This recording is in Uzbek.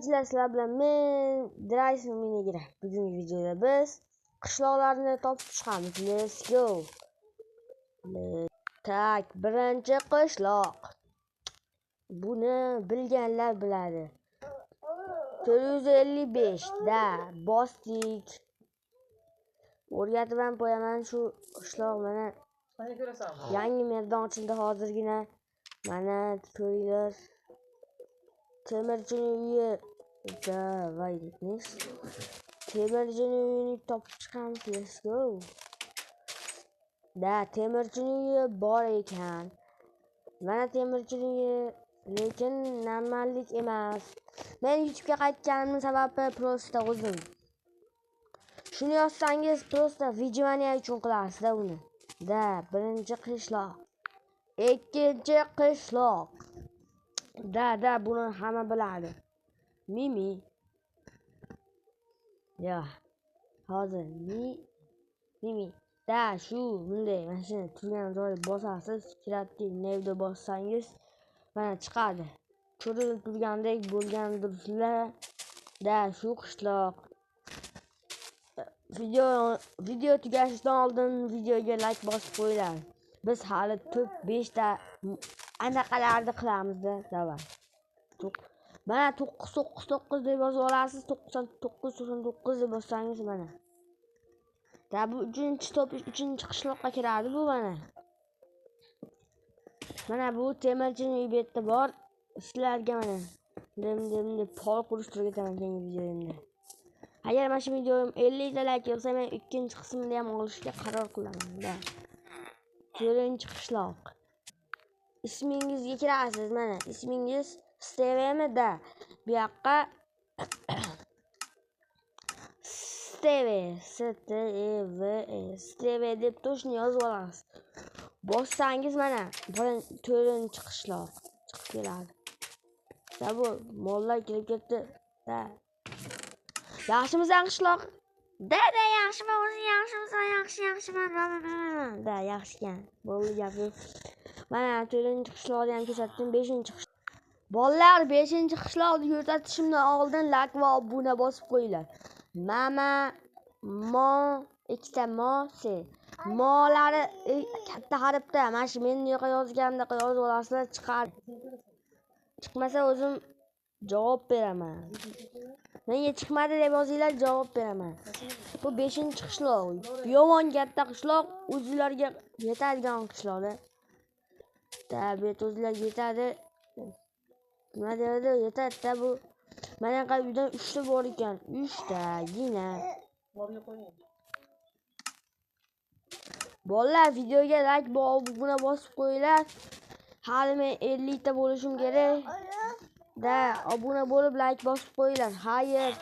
obunachilar, sizlar bilan men Drayson Minigira. Bugungi videoda biz qishloqlarni topib chiqamiz. Let's go. Tak, birinchi qishloq. Buni bilganlar biladi. 455 da bosdik. O'rgatib ham qo'yaman shu qishloq mana. Yangi maydon ochildi hozirgina. Mana ko'ringlar. Temirchining uyi. Davay deymiz. Temirchining uyini topib chiqamiz. Let's go. Da temirchining uyi bor ekan. Mana temirchining uyi, lekin normallik emas. Men YouTube'ga qaytganimning sababi prosta o'zim. Shuni yozsangiz prosta videomaniya uchun qilasizda uni. Da birinchi qishloq. Ikkinchi qishloq. Da buni hamma biladi. Mimi. Ya. Hozir Mimi. Da shu bunday mashina turgan joyga bosasiz, kerakli nevda bossangiz mana chiqadi. Ko'rinib turgandek bo'lgandirlar. Da shu qishloq. Video tugashidan oldin videoga like bosib qo'yinglar. Biz hali 4-5 ta anaqalarni qilamiz-da, davay. Mana 999 deb yozib olasiz, 99 deb bossangiz mana. Da bu 3-chi qishloqqa kiradi bu mana. Mana bu temirchining uyi betda bor. Sizlarga mana deb pol qurishtirib ketaman keyingi videomda. Agar mana shu videom 50 ta like olsa, men ikkinchi qismini ham olishga qaror qilaman. Da. 4-chi qishloq. Ismingizga kirasiz mana. Ismingiz Stevemi da. Bu yoqqa Steve deb to'shni yozib olasiz. Bossangiz mana 4-chi qishloq chiqib keladi. Da bu mollar kelib ketdi. Da. Yaxshimisan qishloq? Da yaxshiman, o'zi yaxshimisan? Yaxshiman. Da yaxshikan. Bo'ldi gap yo'q. Mana 4-chi qishloqni ham ko'rsatdim, 5-chi qishloq. Bolalar, 5-chi qishloqni ko'rsatishimdan oldin like va obuna bosib qo'yinglar. Ikkita se. Molari katta harfda. Mana shu men yo'qa yozganimda yozib olasizlar, chiqar. Chiqmasa o'zim javob beraman. Menga chiqmadi deb yozinglar, javob beraman. Bu 5-chi qishloq. Yomon katta qishloq, o'zingizlarga yetadigan qishloqda. Tabiat o'zingizlarga yetadi. Nima deydi? Yetadi bu. Mana qayerdan 3 ta bor ekan. 3 ta gina. Bolalar, videoga like buna bosib qo'yinglar. Hali men 50 ta bo'lishim kerak. Da obuna bo'lib like bosib qo'yinglar. Xayr.